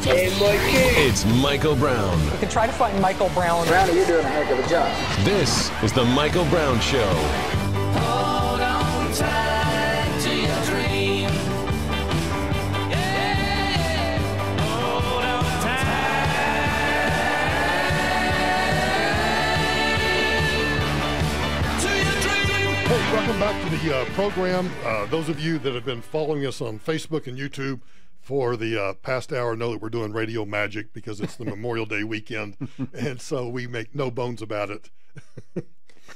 Hey, Mikey. It's Michael Brown. You can try to find Michael Brown. Brownie, you're doing a heck of a job. This is the Michael Brown Show. Hold on tight to your dream. Yeah. Hold on tight to your dream. Hey, welcome back to the program. Those of you that have been following us on Facebook and YouTube for the past hour know that we're doing radio magic because it's the Memorial Day weekend, and so we make no bones about it.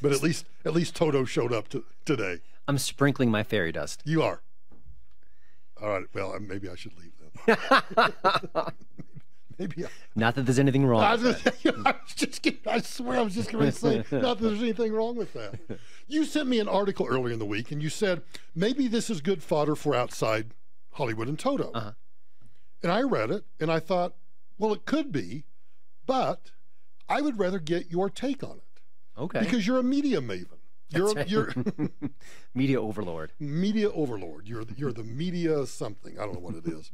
But at least Toto showed up today. I'm sprinkling my fairy dust. You are. All right. Well, maybe I should leave then. Maybe. Not that there's anything wrong. I swear I was just going to say not that there's anything wrong with that. You sent me an article earlier in the week, and you said maybe this is good fodder for outside Hollywood and Toto. Uh-huh. And I read it, and I thought, well, it could be, but I would rather get your take on it. Okay. Because you're a media maven. You're media overlord. Media overlord. You're the media something. I don't know what it is.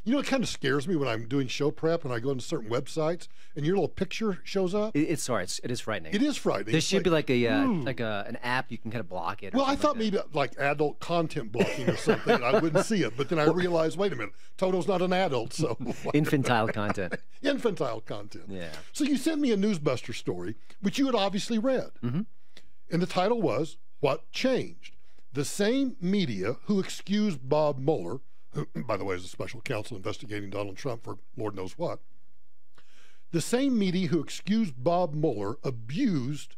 You know, it kind of scares me when I'm doing show prep and I go into certain websites and your little picture shows up. It is frightening. It is frightening. There should be like an app you can kind of block it. Well, I thought maybe like adult content blocking or something, and I wouldn't see it. But then I realized, wait a minute, Toto's not an adult, so infantile content. Infantile content. Yeah. So you sent me a Newsbuster story, which you had obviously read, and the title was "What Changed?" The same media who excused Bob Mueller, who, by the way, is a special counsel investigating Donald Trump for Lord knows what. The same media who excused Bob Mueller abused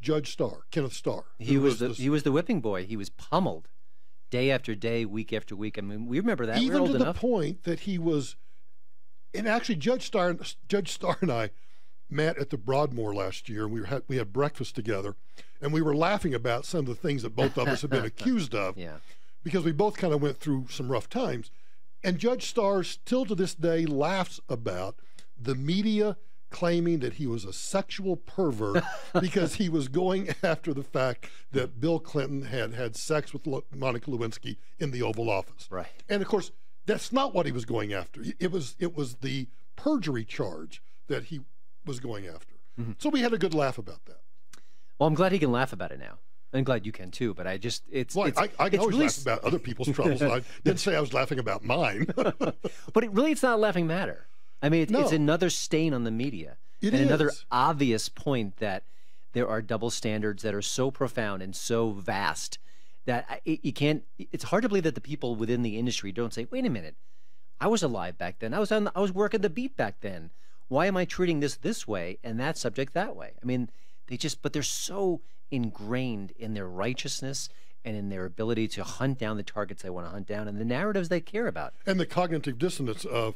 Judge Starr, Kenneth Starr. He was the whipping boy. He was pummeled day after day, week after week. I mean, we remember that. Even We're old to the enough. point that he was, and actually Judge Starr and I met at the Broadmoor last year, and we had breakfast together, and we were laughing about some of the things that both of us have been accused of. Yeah. Because we both kind of went through some rough times. And Judge Starr still to this day laughs about the media claiming that he was a sexual pervert because he was going after the fact that Bill Clinton had sex with Monica Lewinsky in the Oval Office. Right. And of course, that's not what he was going after. It was the perjury charge that he was going after. So we had a good laugh about that. Well, I'm glad he can laugh about it now. I'm glad you can too, but I can always really laugh about other people's troubles. I didn't say I was laughing about mine. But it's not a laughing matter. I mean, it's another stain on the media. Another obvious point that there are double standards that are so profound and so vast that you can't. It's hard to believe that the people within the industry don't say, "Wait a minute, I was alive back then. I was working the beat back then. Why am I treating this way and that subject that way?" I mean, but they're so ingrained in their righteousness and in their ability to hunt down the targets they want to hunt down and the narratives they care about. And the cognitive dissonance of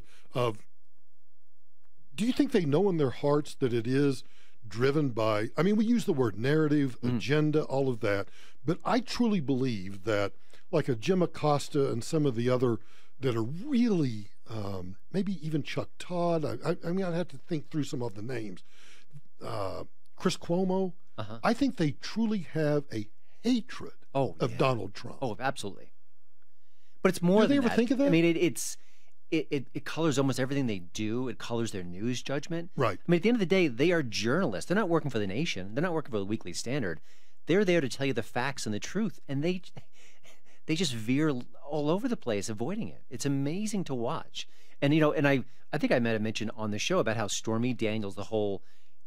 do you think they know in their hearts that it is driven by, I mean, we use the word narrative, agenda, all of that, but I truly believe that like a Jim Acosta and some of the other that are really, maybe even Chuck Todd, I mean, I'd have to think through some of the names, Chris Cuomo, I think they truly have a hatred of Donald Trump. Oh, absolutely. But it's more than that. Did they ever think of that? I mean, it colors almost everything they do. It colors their news judgment. Right. I mean, at the end of the day, they are journalists. They're not working for the nation. They're not working for the Weekly Standard. They're there to tell you the facts and the truth, and they just veer all over the place, avoiding it. It's amazing to watch. And I think I might have mentioned on the show about how Stormy Daniels, the whole,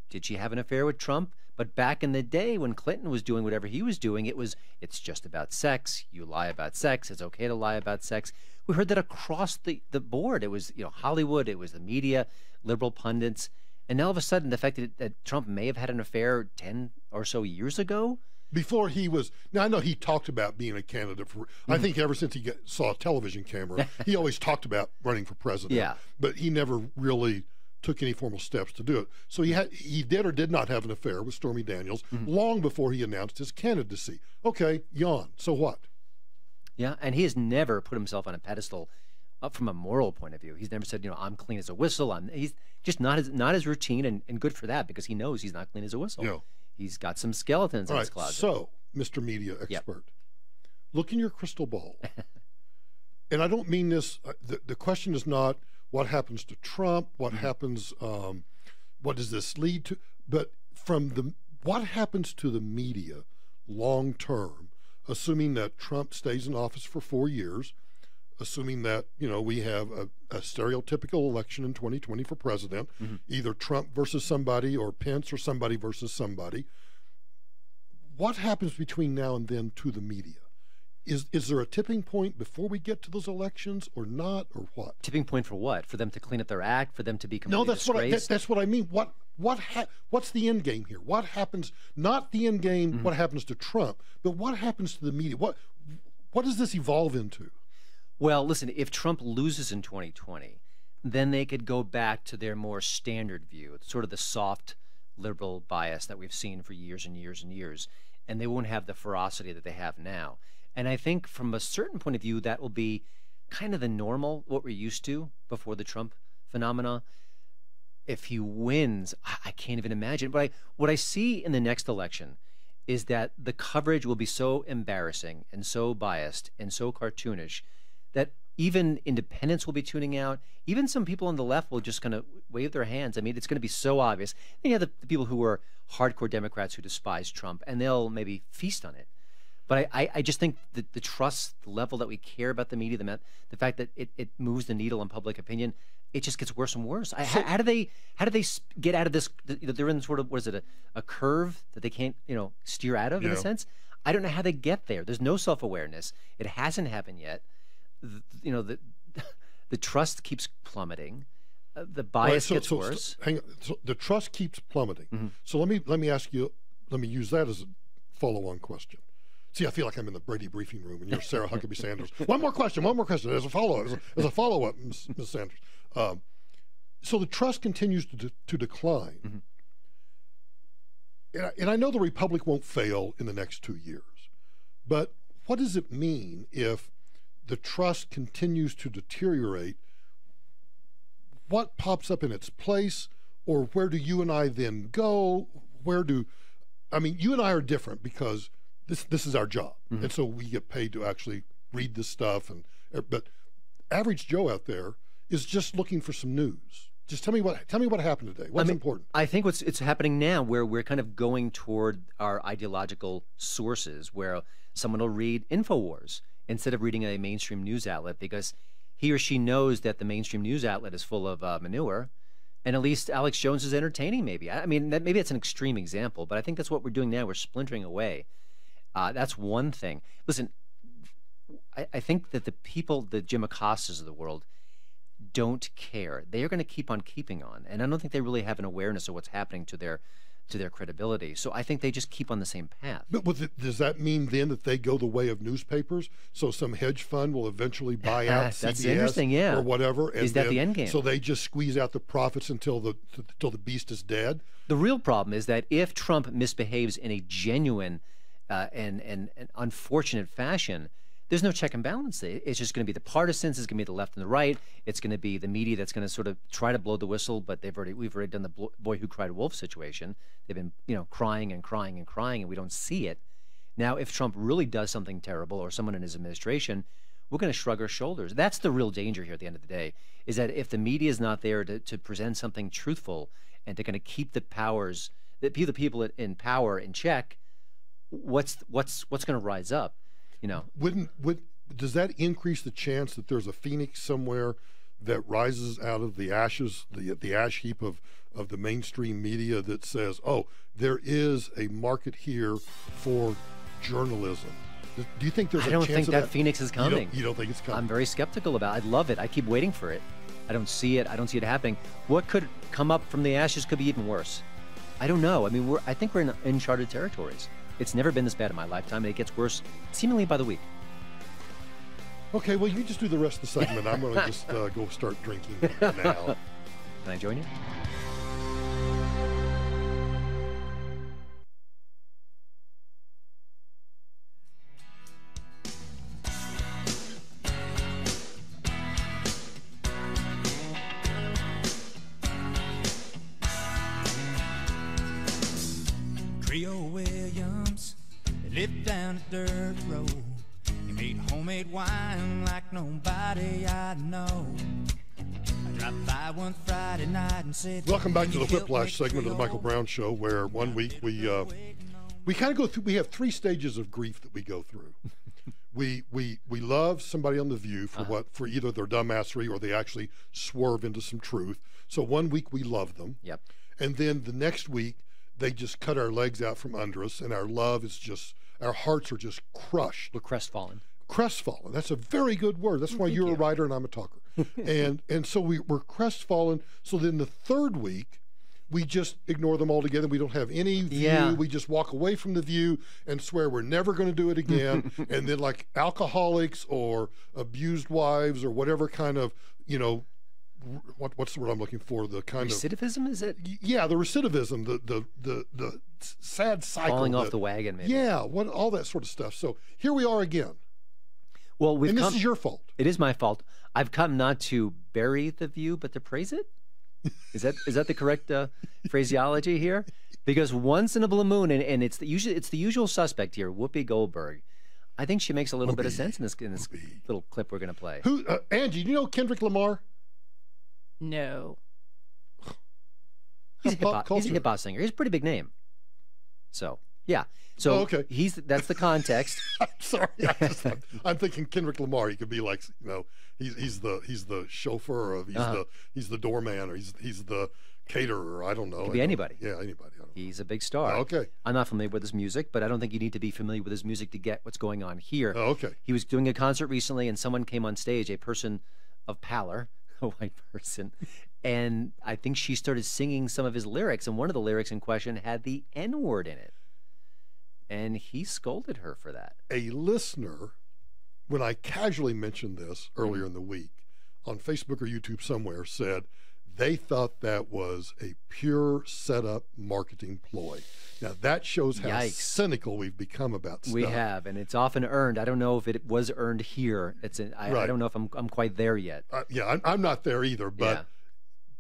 did she have an affair with Trump? But back in the day when Clinton was doing whatever he was doing, it's just about sex. You lie about sex. It's okay to lie about sex. We heard that across the board. It was Hollywood. It was the media, liberal pundits. And now all of a sudden, the fact that Trump may have had an affair 10 or so years ago. Before he was, now I know he talked about being a candidate for, I think ever since he saw a television camera, he always talked about running for president. Yeah. But he never really took any formal steps to do it. So he did or did not have an affair with Stormy Daniels long before he announced his candidacy. Okay, yawn. So what? Yeah, and he has never put himself on a pedestal from a moral point of view. He's never said, I'm clean as a whistle. He's just not his routine, and good for that because he knows he's not clean as a whistle. Yeah. He's got some skeletons in his closet. So, Mr. Media Expert, look in your crystal ball. And I don't mean this, the question is not what happens to Trump, what happens, what does this lead to, but what happens to the media long term, assuming that Trump stays in office for 4 years, assuming that, we have a stereotypical election in 2020 for president, either Trump versus somebody or Pence or somebody versus somebody. What happens between now and then to the media? Is there a tipping point before we get to those elections or not, or what? Tipping point for what? For them to clean up their act? For them to be completely disgraced? That's what I mean. What's the end game here? What happens? Not the end game. What happens to Trump, but what happens to the media? What does this evolve into? Well, listen. If Trump loses in 2020, then they could go back to their more standard view, sort of the soft liberal bias that we've seen for years and years and years, and they won't have the ferocity that they have now. And I think from a certain point of view, that will be kind of the normal, what we're used to before the Trump phenomena. If he wins, I can't even imagine. But what I see in the next election is that the coverage will be so embarrassing and so biased and so cartoonish that even independents will be tuning out. Even some people on the left will just kind of wave their hands. I mean, it's going to be so obvious. Then you have the people who are hardcore Democrats who despise Trump, and they'll maybe feast on it. But I just think that the trust level that we care about the media, the fact that it moves the needle on public opinion, it just gets worse and worse. How do they get out of this? They're in sort of, what is it, a curve that they can't steer out of in a sense. I don't know how they get there. There's no self-awareness. It hasn't happened yet. The trust keeps plummeting. The bias gets worse. Hang on. So the trust keeps plummeting. So let me ask you. Let me use that as a follow-on question. See, I feel like I'm in the Brady briefing room, and you're Sarah Huckabee Sanders. One more question as a follow-up, Ms. Sanders. So the trust continues to decline, and I know the Republic won't fail in the next 2 years, but what does it mean if the trust continues to deteriorate? What pops up in its place, or where do you and I then go? You and I are different because this is our job, and so we get paid to actually read this stuff. But average Joe out there is just looking for some news. Just tell me what happened today. What's important? I think it's happening now, where we're kind of going toward our ideological sources, where someone will read InfoWars instead of reading a mainstream news outlet because he or she knows that the mainstream news outlet is full of manure, and at least Alex Jones is entertaining. Maybe maybe that's an extreme example, but I think that's what we're doing now. We're splintering away. That's one thing. Listen, I think that the people, the Jim Acostas of the world, don't care. They are going to keep on keeping on, and I don't think they really have an awareness of what's happening to their credibility. So I think they just keep on the same path. But does that mean then that they go the way of newspapers? So some hedge fund will eventually buy out That's CBS interesting, yeah. or whatever. And is that the end game? So they just squeeze out the profits until the beast is dead? The real problem is that if Trump misbehaves in a genuine and unfortunate fashion, there's no check and balance. It's just going to be the partisans. It's going to be the left and the right. It's going to be the media that's going to sort of try to blow the whistle. But we've already done the boy who cried wolf situation. They've been crying and crying and crying, and we don't see it. Now, if Trump really does something terrible, or someone in his administration, we're going to shrug our shoulders. That's the real danger here at the end of the day, is that if the media is not there to present something truthful and to kind of keep the people in power in check, what's going to rise up? Does that increase the chance that there's a phoenix somewhere that rises out of the ashes, the ash heap of the mainstream media that says, oh, there is a market here for journalism? Do you think there's a chance of that? I don't think that phoenix is coming. You don't think it's coming? I'm very skeptical about it. I'd love it. I keep waiting for it. I don't see it. I don't see it happening. What could come up from the ashes could be even worse. I don't know. I mean, I think we're in uncharted territories. It's never been this bad in my lifetime, and it gets worse seemingly by the week. Okay, well, you just do the rest of the segment. I'm going to just go start drinking now. Can I join you? Williams lived down a dirt road. homemade wine like nobody I know. I dropped by one Friday night and said, Welcome back to the "Can you help Whiplash me segment of the Michael Brown Show, where one week we kind of go through. We have three stages of grief that we go through. We love somebody on The View for either their dumbassery or they actually swerve into some truth. So one week we love them. Yep. And then the next week they just cut our legs out from under us, and our love is just, our hearts are just crushed. We're crestfallen. Crestfallen. That's a very good word. That's why you're a writer and I'm a talker. and so we're crestfallen. So then the third week, we just ignore them altogether. We don't have any view. Yeah. We just walk away from the View and swear we're never going to do it again. And then like alcoholics or abused wives or whatever kind of, what's the word I'm looking for? The kind Recidivism, is it? Yeah, the recidivism, the sad cycle. Falling off the wagon, maybe. Yeah, all that sort of stuff. So here we are again. Well, And this is your fault. It is my fault. I've come not to bury the View, but to praise it. Is that the correct phraseology here? Because once in a blue moon, and it's the usual suspect here, Whoopi Goldberg. I think she makes a little bit of sense in this little clip we're going to play. Who, Angie? Do you know Kendrick Lamar? No. He's a Pop culture. hip hop singer. He's a pretty big name. So yeah. So okay. That's the context. I'm sorry. I'm thinking Kendrick Lamar. He could be like, he's the chauffeur, or he's the doorman, or he's the caterer. I don't know. Could be anybody. Yeah, anybody. I don't know. He's a big star. Okay. I'm not familiar with his music, but I don't think you need to be familiar with his music to get what's going on here. Okay. He was doing a concert recently, and someone came on stage, a person of pallor, a white person, and I think she started singing some of his lyrics, and one of the lyrics in question had the N-word in it. And he scolded her for that. A listener, when I casually mentioned this earlier in the week on Facebook or YouTube somewhere, said they thought that was a pure setup marketing ploy. Now that shows how Yikes. cynical we've become about stuff. We have, and it's often earned. I don't know if it was earned here. I don't know if I'm quite there yet. I'm not there either, but. Yeah.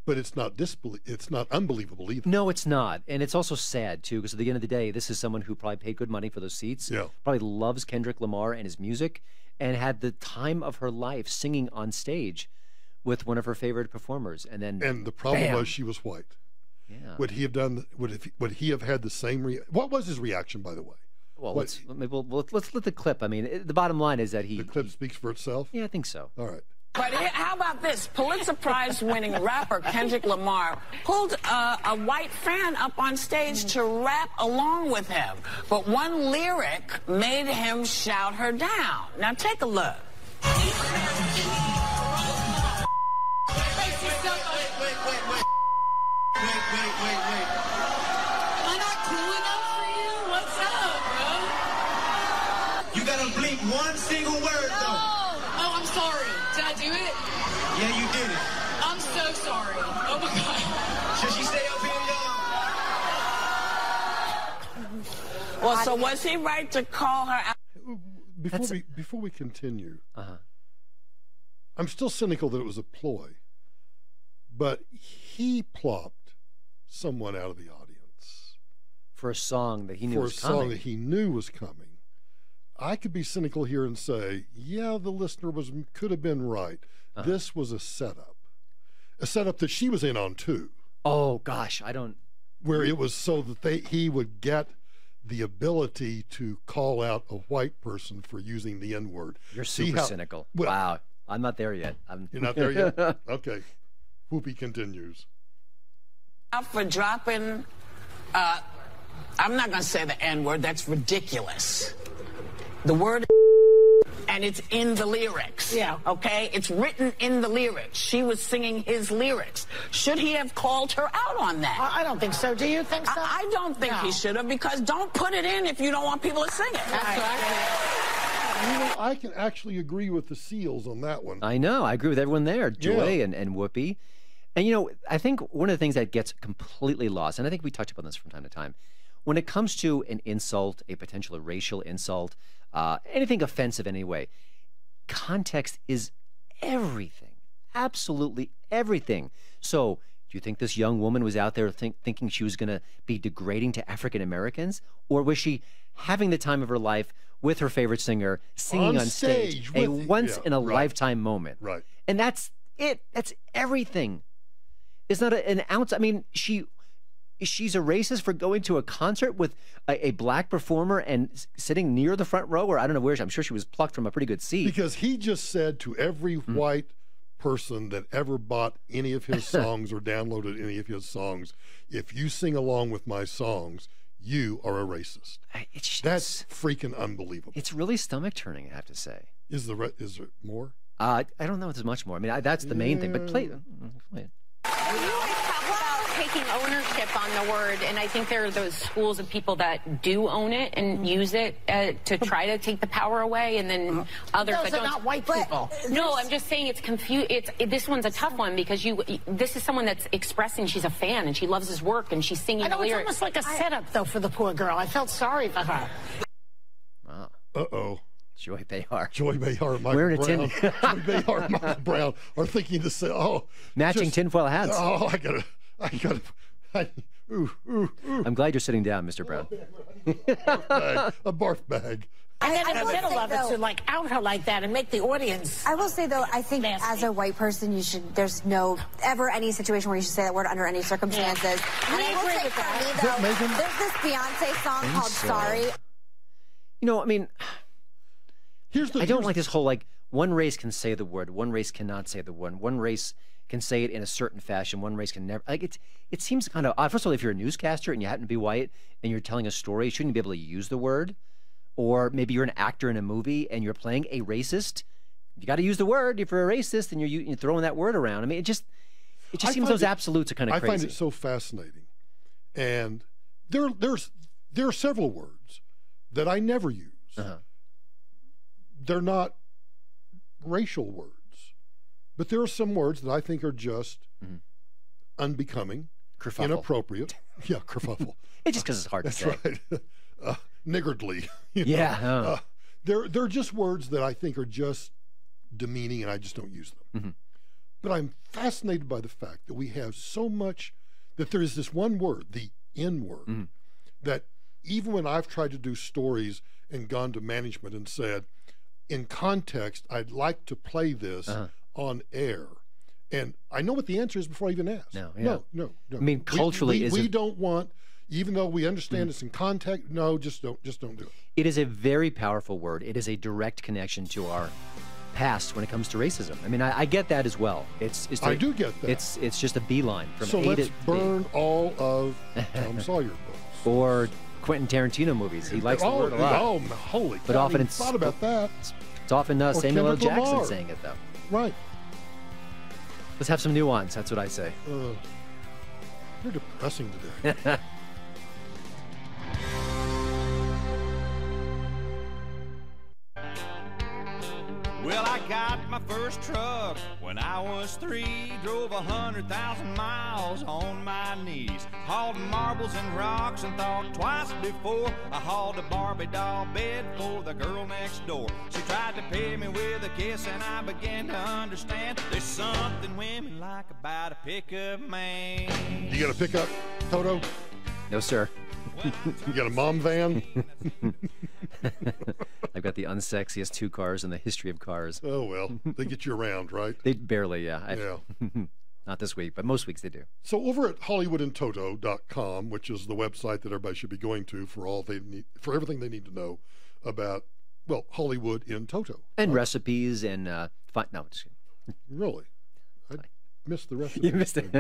But it's not unbelievable either. No, it's not. And it's also sad, too, because at the end of the day, this is someone who probably paid good money for those seats, Yeah. probably loves Kendrick Lamar and his music, and had the time of her life singing on stage with one of her favorite performers. And the problem bam. was she was white. Yeah. Would he have done? Would he have had the same? What was his reaction, by the way? Well, let's let the clip. I mean, the bottom line is that The clip speaks for itself. Yeah, I think so. All right. But how about this? Pulitzer Prize-winning rapper Kendrick Lamar pulled a white fan up on stage to rap along with him. But one lyric made him shout her down. Now take a look. Wait. Am I not cool enough for you? What's up, bro? You gotta bleep one single word, though. Oh, I'm sorry. Did I do it? Yeah, you did it. I'm so sorry. Oh my God. Should she stay up here, y'all? Well, so was he right to call her out? Before we continue, I'm still cynical that it was a ploy, but he plopped someone out of the audience For a song that he knew for a was coming. song that he knew was coming. I could be cynical here and say, yeah, the listener could have been right. This was a setup that she was in on too. Oh gosh, where it was so that he would get the ability to call out a white person for using the N-word. You're super cynical. Well, wow, I'm not there yet. You're not there yet? Okay. Whoopi continues. For dropping, I'm not going to say the N-word. That's ridiculous. The word, and it's in the lyrics. Yeah. Okay? It's written in the lyrics. She was singing his lyrics. Should he have called her out on that? I don't think so. Do you think so? I don't think he should have, because don't put it in if you don't want people to sing it. I can actually agree with the Seals on that one. I know. I agree with everyone there, Joy and Whoopi. And, I think one of the things that gets completely lost, and I think we touch upon this from time to time, when it comes to an insult, a potential racial insult, anything offensive anyway, context is everything. Absolutely everything. So Do you think this young woman was out there thinking she was going to be degrading to African Americans? Or was she having the time of her life with her favorite singer, singing on stage a once-in-a-lifetime moment? Right. And that's it. That's everything. It's not an ounce. I mean, she's a racist for going to a concert with a black performer and sitting near the front row, or I don't know where. I'm sure she was plucked from a pretty good seat. Because he just said to every white person that ever bought any of his songs or downloaded any of his songs, if you sing along with my songs, you are a racist. That's freaking unbelievable. It's really stomach turning, I have to say. Is there more? I don't know if there's much more. I mean, that's the main thing. But play it. You always talk about taking ownership on the word, and I think there are those schools of people that do own it and use it to try to take the power away, and then others that don't. Not white people. No, I'm just saying it's confused. This one's a tough one because this is someone that's expressing she's a fan and she loves his work and she's singing I know the it's lyrics. almost like a setup, though, for the poor girl. I felt sorry for her. Wow. Uh-oh. Joy Behar. Joy Behar and Michael Wearing a Brown. tin. Joy Behar and Michael Brown are thinking to say, matching tinfoil hats. Oh, ooh. I'm glad you're sitting down, Mr. Brown. A barf bag. And then in the middle of it, to like out her like that and make the audience. I will say though, I think nasty. as a white person, there's no ever any situation where you should say that word under any circumstances. Yeah. And I will agree say with for that. me though, there's this Beyonce song called Sorry. You know, I mean, I don't like this whole like one race can say the word, one race cannot say the word, one race can say it in a certain fashion, one race can never. Like it seems kind of odd. First of all, if you're a newscaster and you happen to be white and you're telling a story, you shouldn't be able to use the word. Or maybe you're an actor in a movie and you're playing a racist. You got to use the word if you're a racist and you're throwing that word around. I mean, it just seems those absolutes are kind of crazy. I find it so fascinating, and there are several words that I never use. They're not racial words, but there are some words that I think are just unbecoming, kerfuffle. Inappropriate. Yeah, kerfuffle. It's just because it's hard to say. That's right. Niggardly. Yeah. They're just words that I think are just demeaning, and I just don't use them. But I'm fascinated by the fact that we have so much, that there is this one word, the N word, that even when I've tried to do stories and gone to management and said, in context, I'd like to play this on air. And I know what the answer is before I even ask. No. I mean, culturally, we don't want, even though we understand it's in context, no, just don't do it. It is a very powerful word. It is a direct connection to our past when it comes to racism. I mean, I get that as well. I do get that. It's just a beeline from so A to let's burn all of Tom Sawyer books. Or Quentin Tarantino movies. He likes the word a lot. Oh, holy but cow, often I it's thought about that. It's often Samuel L. Kendrick Jackson Lamar. saying it, though. Right. Let's have some nuance. That's what I say. You're depressing today. Well, I got my first truck when I was 3. Drove 100,000 miles on my knees. Hauled marbles and rocks and thought twice before I hauled a Barbie doll bed for the girl next door. She tried to pay me with a kiss and I began to understand there's something women like about a pickup man. You got a pickup, Toto? No, sir. You got a mom van? I've got the unsexiest 2 cars in the history of cars. Oh, well, they get you around, right? They barely, yeah. Yeah. Not this week, but most weeks they do. So over at HollywoodandToto.com, which is the website that everybody should be going to for everything they need to know about, well, Hollywood in Toto. And recipes and no, just kidding. Really? I missed the recipe. You missed it.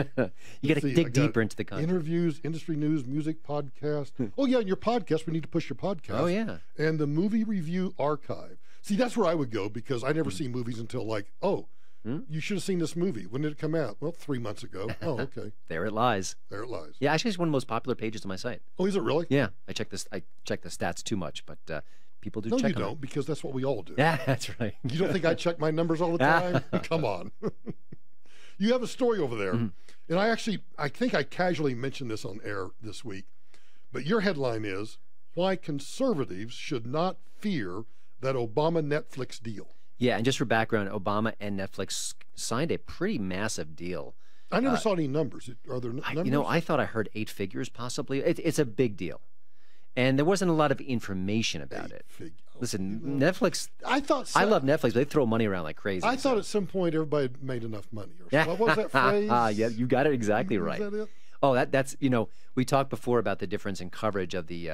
You got to dig deeper into the content. Interviews, industry news, music, podcast. Oh, yeah, and your podcast. We need to push your podcast. Oh, yeah. And the movie review archive. See, that's where I would go because I never see movies until you should have seen this movie. When did it come out? Well, 3 months ago. Oh, okay. There it lies. There it lies. Yeah, actually, it's one of the most popular pages on my site. Oh, is it really? Yeah. I check the stats too much, but people do check them. No, you don't, because that's what we all do. Yeah, that's right. You don't think I check my numbers all the time? Come on. You have a story over there. And I think I casually mentioned this on air this week, but your headline is, Why Conservatives Should Not Fear That Obama Netflix Deal. Yeah, and just for background, Obama and Netflix signed a pretty massive deal I never saw any numbers. Are there numbers? You know, I thought I heard 8 figures possibly. It's a big deal. And there wasn't a lot of information about it. Listen, Netflix. I love Netflix, but they throw money around like crazy. I thought at some point everybody made enough money. What was that phrase? Yeah, you got it exactly right. Is that it? Oh, that's, you know, we talked before about the difference in coverage of the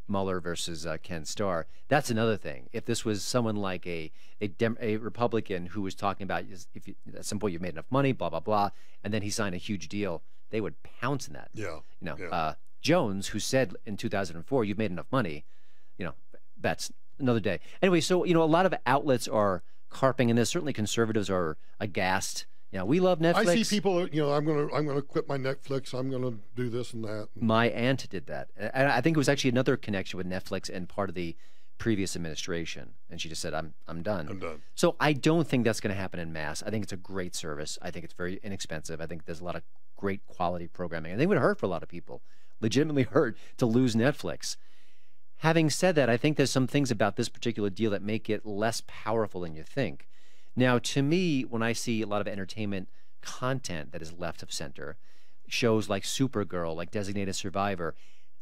Mueller versus Ken Starr. That's another thing. If this was someone like a Republican who was talking about if you, at some point you've made enough money, blah, blah, blah, and then he signed a huge deal, they would pounce in that. Yeah. You know, Jones, who said in 2004, you've made enough money, you know, that's another day. Anyway, so, you know, a lot of outlets are carping in this. Certainly conservatives are aghast. You know, we love Netflix. I see people, you know, I'm gonna quit my Netflix. I'm gonna do this and that. My aunt did that. And I think it was actually another connection with Netflix and part of the previous administration. And she just said, I'm done. I'm done. So I don't think that's going to happen en masse. I think it's a great service. I think it's very inexpensive. I think there's a lot of great quality programming. I think it would hurt for a lot of people, legitimately hurt to lose Netflix. Having said that, I think there's some things about this particular deal that make it less powerful than you think. Now, to me, when I see a lot of entertainment content that is left of center, shows like Supergirl, like Designated Survivor,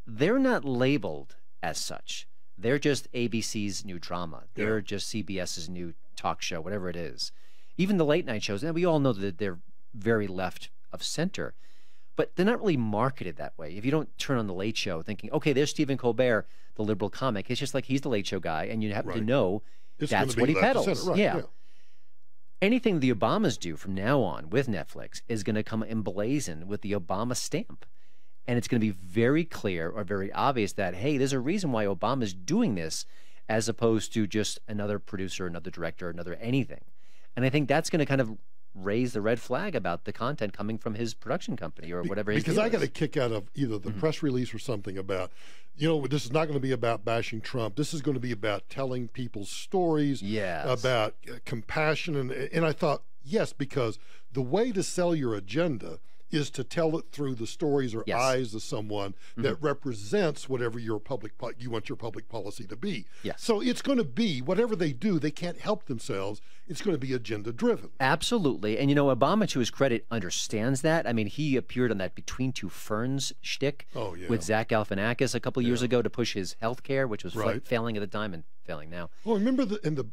they're not labeled as such. They're just ABC's new drama. They're just CBS's new talk show, whatever it is. Even the late night shows, and we all know that they're very left of center, but they're not really marketed that way. If you don't turn on the Late Show thinking, okay, there's Stephen Colbert, the liberal comic, it's just like he's the Late Show guy, and you happen to know that's what he peddles. Yeah. Anything the Obamas do from now on with Netflix is going to come emblazoned with the Obama stamp. And it's going to be very clear or very obvious that, hey, there's a reason why Obama's doing this as opposed to just another producer, another director, another anything. And I think that's going to kind of raise the red flag about the content coming from his production company or whatever his Because deal I got a is. kick out of either the press release or something about, you know, this is not going to be about bashing Trump. This is going to be about telling people's stories, about compassion. And I thought, yes, because the way to sell your agenda is to tell it through the stories or eyes of someone that represents whatever you want your public policy to be. Yes. So it's going to be, whatever they do, they can't help themselves. It's going to be agenda driven. Absolutely. And, you know, Obama, to his credit, understands that. I mean, he appeared on that Between Two Ferns shtick with Zach Galifianakis a couple of years ago to push his health care, which was failing at the time and failing now. Well, remember the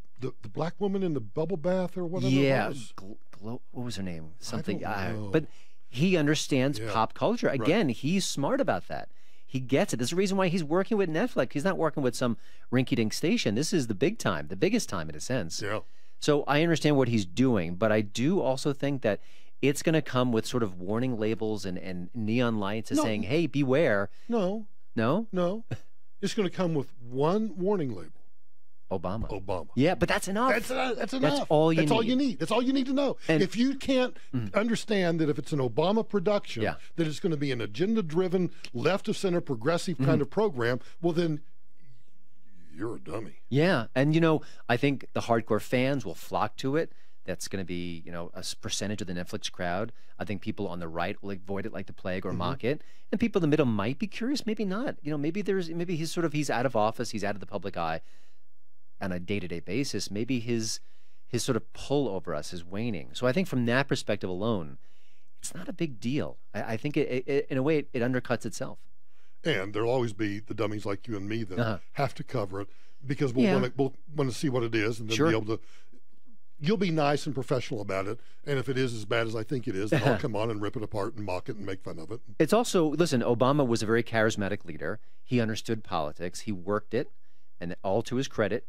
black woman in the bubble bath or whatever it was? What was her name? Something. I don't know. But he understands pop culture. Again, he's smart about that. He gets it. There's a reason why he's working with Netflix. He's not working with some rinky-dink station. This is the big time, the biggest time in a sense. Yeah. So I understand what he's doing, but I do also think that it's going to come with sort of warning labels and neon lights saying, hey, beware. No. No? No. It's going to come with one warning label. Obama. Yeah, but that's enough. That's enough. That's all you need. That's all you need. That's all you need to know. And if you can't understand that if it's an Obama production, that it's going to be an agenda-driven, left-of-center, progressive kind of program, well, then you're a dummy. Yeah, and, you know, I think the hardcore fans will flock to it. That's going to be, you know, a percentage of the Netflix crowd. I think people on the right will avoid it like the plague or mock it. And people in the middle might be curious, maybe not. You know, maybe he's out of office, he's out of the public eye on a day-to-day basis. Maybe his sort of pull over us is waning. So I think from that perspective alone, it's not a big deal. I think it in a way it undercuts itself. And there'll always be the dummies like you and me that have to cover it because we'll want to see what it is and then be able to. You'll be nice and professional about it, and if it is as bad as I think it is, then I'll come on and rip it apart and mock it and make fun of it. It's also, listen, Obama was a very charismatic leader. He understood politics. He worked it, and all to his credit.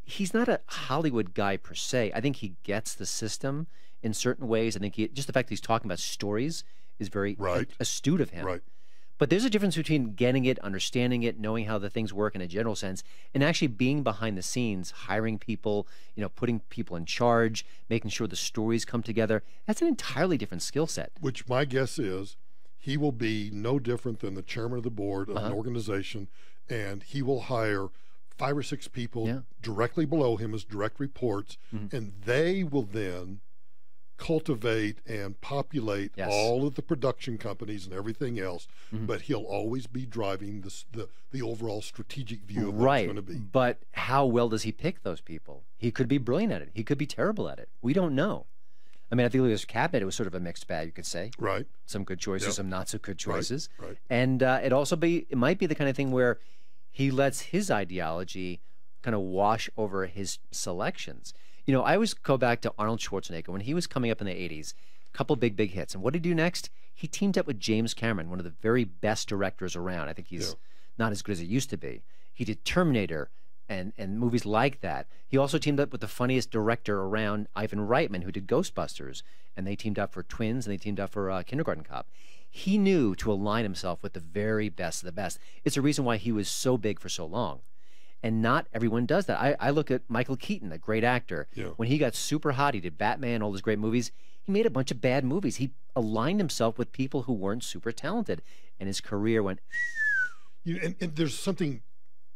He's not a Hollywood guy per se. I think he gets the system in certain ways. I think just the fact that he's talking about stories is very astute of him. Right. But there's a difference between getting it, understanding it, knowing how the things work in a general sense, and actually being behind the scenes, hiring people, you know, putting people in charge, making sure the stories come together. That's an entirely different skill set. Which my guess is he will be no different than the chairman of the board of an organization, and he will hire 5 or 6 people directly below him as direct reports, and they will then cultivate and populate all of the production companies and everything else, but he'll always be driving the overall strategic view of what it's going to be. But how well does he pick those people? He could be brilliant at it. He could be terrible at it. We don't know. I mean, I think his cabinet, it was sort of a mixed bag, you could say. Right. Some good choices, some not so good choices. Right. And it might be the kind of thing where he lets his ideology kind of wash over his selections. You know, I always go back to Arnold Schwarzenegger when he was coming up in the 80s, a couple big hits. And what did he do next? He teamed up with James Cameron, one of the very best directors around. I think he's not as good as he used to be. He did Terminator and movies like that. He also teamed up with the funniest director around, Ivan Reitman, who did Ghostbusters. And they teamed up for Twins, and they teamed up for Kindergarten Cop. He knew to align himself with the very best of the best. It's a reason why he was so big for so long. And not everyone does that. I look at Michael Keaton, a great actor. Yeah. When he got super hot, he did Batman, all those great movies. He made a bunch of bad movies. He aligned himself with people who weren't super talented. And his career went... And there's something...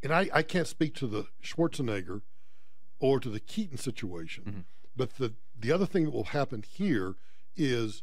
And I can't speak to the Schwarzenegger or to the Keaton situation, but the other thing that will happen here is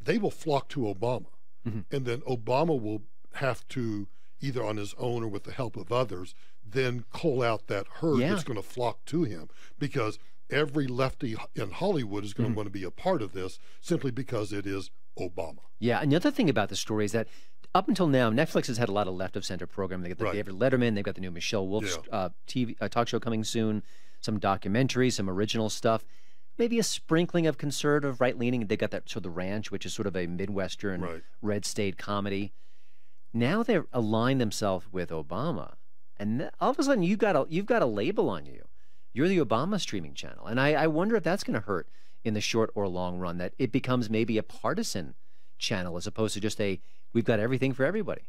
they will flock to Obama, and then Obama will have to, either on his own or with the help of others, then cull out that herd that's going to flock to him, because every lefty in Hollywood is going to want to be a part of this simply because it is Obama. Yeah, and the other thing about the story is that up until now, Netflix has had a lot of left of center programming. They got the David Letterman, they've got the new Michelle Wolf's TV talk show coming soon, some documentaries, some original stuff, maybe a sprinkling of conservative right leaning. They got that sort of The Ranch, which is sort of a Midwestern red state comedy. Now they're aligned themselves with Obama, and all of a sudden you've got a label on you. You're the Obama streaming channel, and I wonder if that's going to hurt in the short or long run. That it becomes maybe a partisan channel as opposed to just we've got everything for everybody.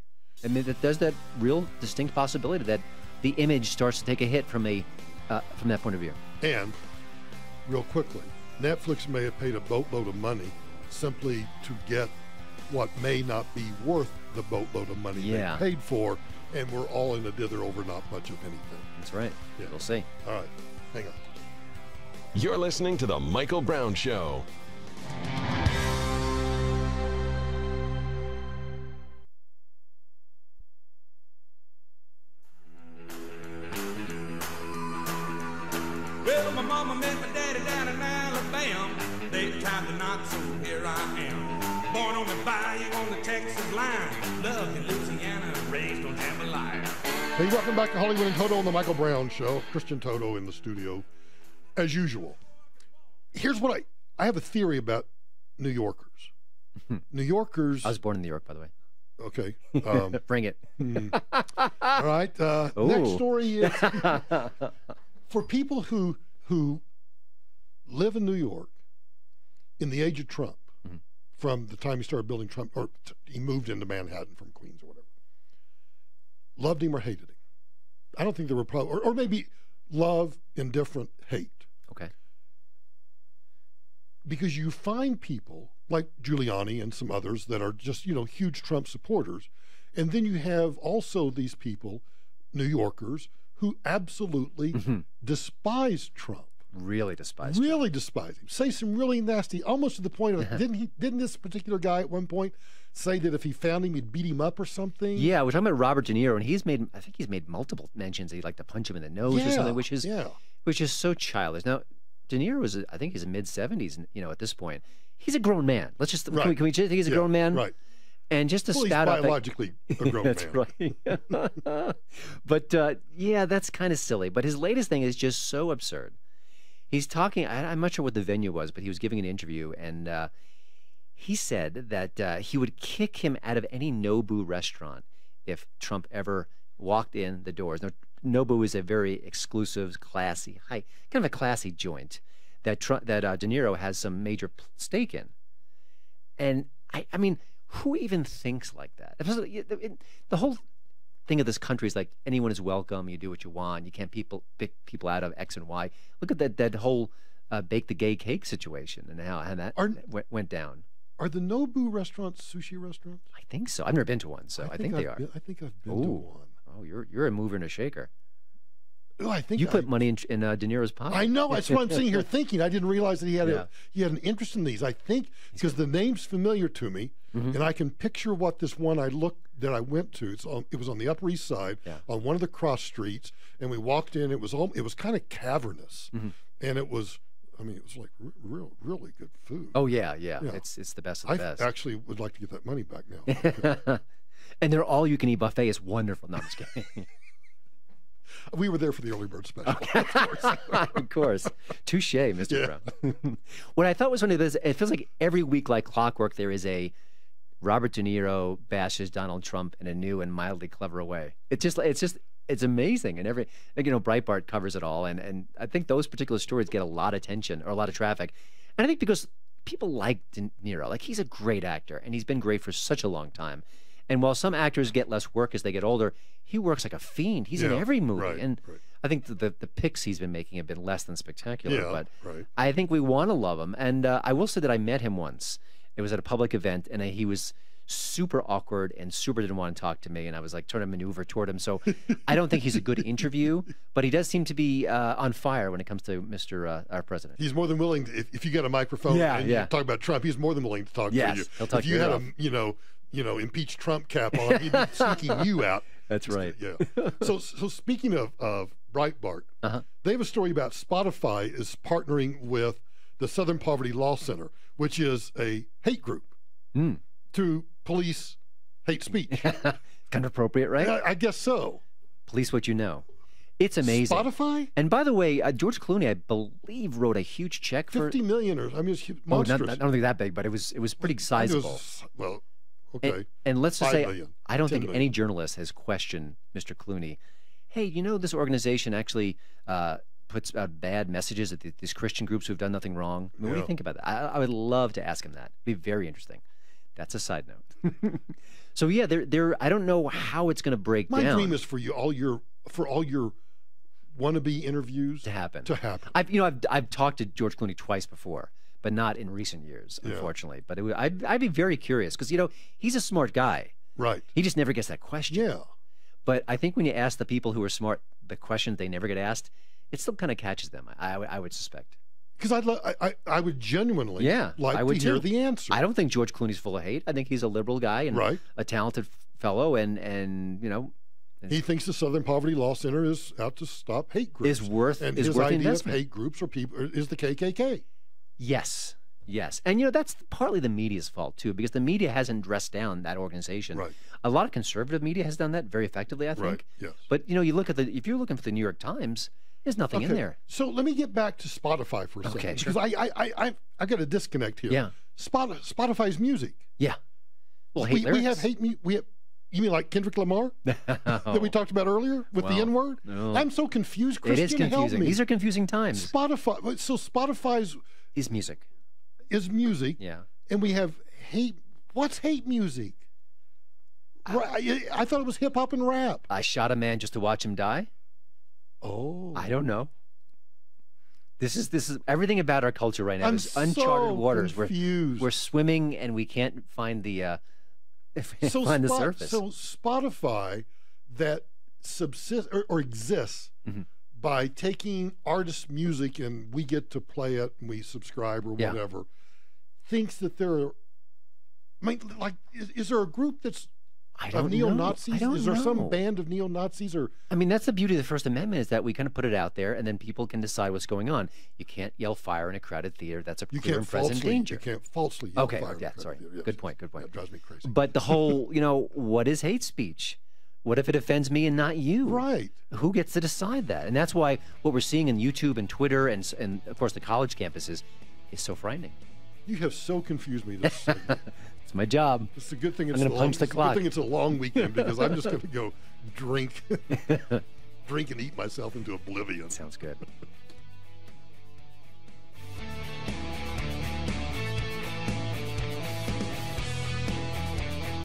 I mean, there's that real distinct possibility that the image starts to take a hit from that point of view. And real quickly, Netflix may have paid a boatload of money simply to get what may not be worth the boatload of money they paid for, and we're all in a dither over not much of anything. That's right. Yeah. We'll see. All right. Hang on. You're listening to The Michael Brown Show. Well, my mama met my daddy down in Alabama. They tied the knot, so here I am. Born on the bayou on the Texas line. Loved in Louisiana, raised on jambalaya. Hey, welcome back to Hollywood and Toto on the Michael Brown Show. Christian Toto in the studio, as usual. Here's what I have a theory about New Yorkers. New Yorkers... I was born in New York, by the way. Okay. Bring it. All right. Next story is... For people who live in New York in the age of Trump, from the time he started building Trump, or he moved into Manhattan from Queens or whatever, loved him or hated him. I don't think there were probably, or maybe love, indifferent, hate. Okay. Because you find people like Giuliani and some others that are just, huge Trump supporters. And then you have also these people, New Yorkers, who absolutely despise Trump. Really despise him. Say some really nasty, almost to the point of, didn't this particular guy at one point say that if he found him, he'd beat him up or something? Yeah, we're talking about Robert De Niro, and I think he's made multiple mentions that he'd like to punch him in the nose or something, which is so childish. Now, De Niro is, I think he's in mid-70s, at this point. He's a grown man. Let's just, can we think he's a grown man? Right. And just to spout out, biologically a grown that's man. Right. But that's kind of silly. But his latest thing is just so absurd. He's talking. I'm not sure what the venue was, but he was giving an interview, and he said that he would kick him out of any Nobu restaurant if Trump ever walked in the doors. Now, Nobu is a very exclusive, classy, kind of a classy joint that De Niro has some major stake in. And I mean. Who even thinks like that? The whole thing of this country is like anyone is welcome. You do what you want. You can't pick people out of X and Y. Look at that whole bake the gay cake situation and how that went down. Are the Nobu restaurants sushi restaurants? I think so. I've never been to one, so I think they are. I think I've been to one. Oh, you're a mover and a shaker. Oh, I think you put money in De Niro's pocket. I know. That's what I'm sitting here thinking. I didn't realize that he had an interest in these. I think because the name's familiar to me, and I can picture what this one I went to. It was on the Upper East Side, on one of the cross streets, and we walked in. It was kind of cavernous, and it was I mean, it was like really good food. Oh yeah. It's the best of the best. I actually would like to get that money back now. And their all-you-can-eat buffet is wonderful. No, I'm just kidding. We were there for the early bird special. Okay. Of course. Touche, Mr. Brown. What I thought was funny is it feels like every week, like clockwork, there is a Robert De Niro bashes Donald Trump in a new and mildly clever way. It's amazing. And Breitbart covers it all. And I think those particular stories get a lot of attention or a lot of traffic. And I think because people like De Niro, like he's a great actor and he's been great for such a long time. And while some actors get less work as they get older, he works like a fiend. He's in every movie. Right. I think the picks he's been making have been less than spectacular. But I think we want to love him. And I will say that I met him once. It was at a public event, and he was super awkward and super didn't want to talk to me. And I was like trying to maneuver toward him. So I don't think he's a good interview, but he does seem to be on fire when it comes to Mr. Our president. He's more than willing to, if you got a microphone and you talk about Trump, he's more than willing to talk to you. He'll talk if you had a impeach Trump cap on, he'd be seeking you out. That's right. Yeah. So speaking of Breitbart, they have a story about Spotify is partnering with the Southern Poverty Law Center, which is a hate group to police hate speech. Kind of appropriate, right? I guess so. Police what you know. It's amazing. Spotify? And by the way, George Clooney, I believe, wrote a huge check for $50 million. It's monstrous. I don't think that big, but it was pretty sizable. Okay. And let's just say, million, I don't think million. any journalist has questioned Mr. Clooney. Hey, this organization actually puts out bad messages at these Christian groups who've done nothing wrong. I mean, what do you think about that? I would love to ask him that. It'd be very interesting. That's a side note. So yeah, I don't know how it's going to break down. My dream is for all your wannabe interviews to happen. I've talked to George Clooney twice before, but not in recent years, unfortunately. But I'd be very curious because he's a smart guy. Right. He just never gets that question. Yeah. But I think when you ask the people who are smart the questions they never get asked, it still kind of catches them. I would suspect. Because I would genuinely like to hear the answer. I don't think George Clooney's full of hate. I think he's a liberal guy and a talented fellow, and he thinks the Southern Poverty Law Center is out to stop hate groups. Is worth his idea of hate groups is the KKK. Yes. And that's partly the media's fault too, because the media hasn't dressed down that organization. Right. A lot of conservative media has done that very effectively, I think. Right. Yes. But you look at if you're looking for the New York Times, there's nothing in there. So let me get back to Spotify for a second. Okay, sure. Because I got a disconnect here. Yeah. Spotify's music. Yeah. Well, we have hate music. You mean like Kendrick Lamar that we talked about earlier with the N-word? No. I'm so confused, Christian. It is confusing. Help me. These are confusing times. Spotify's is music. Is music. Yeah. And we have hate. What's hate music? I thought it was hip hop and rap. I shot a man just to watch him die. Oh. I don't know. This is everything about our culture right now. Is uncharted waters. We're swimming and we can't find the find the surface. So Spotify that subsists or exists by taking artists' music and we get to play it and we subscribe or whatever, thinks that is there a group that's of neo-Nazis? Is there some band of neo-Nazis or? I mean, that's the beauty of the First Amendment is that we kind of put it out there and then people can decide what's going on. You can't yell fire in a crowded theater. That's a clear and present danger. You can't falsely yell fire. Okay, sorry. Yes. Good point. That drives me crazy. But the whole, what is hate speech? What if it offends me and not you? Right. Who gets to decide that? And that's why what we're seeing in YouTube and Twitter and of course the college campuses is so frightening. You have so confused me this segment. It's my job. It's a good thing. I'm going to punch the clock. It's a good thing it's a long weekend because I'm just going to go drink and eat myself into oblivion. Sounds good.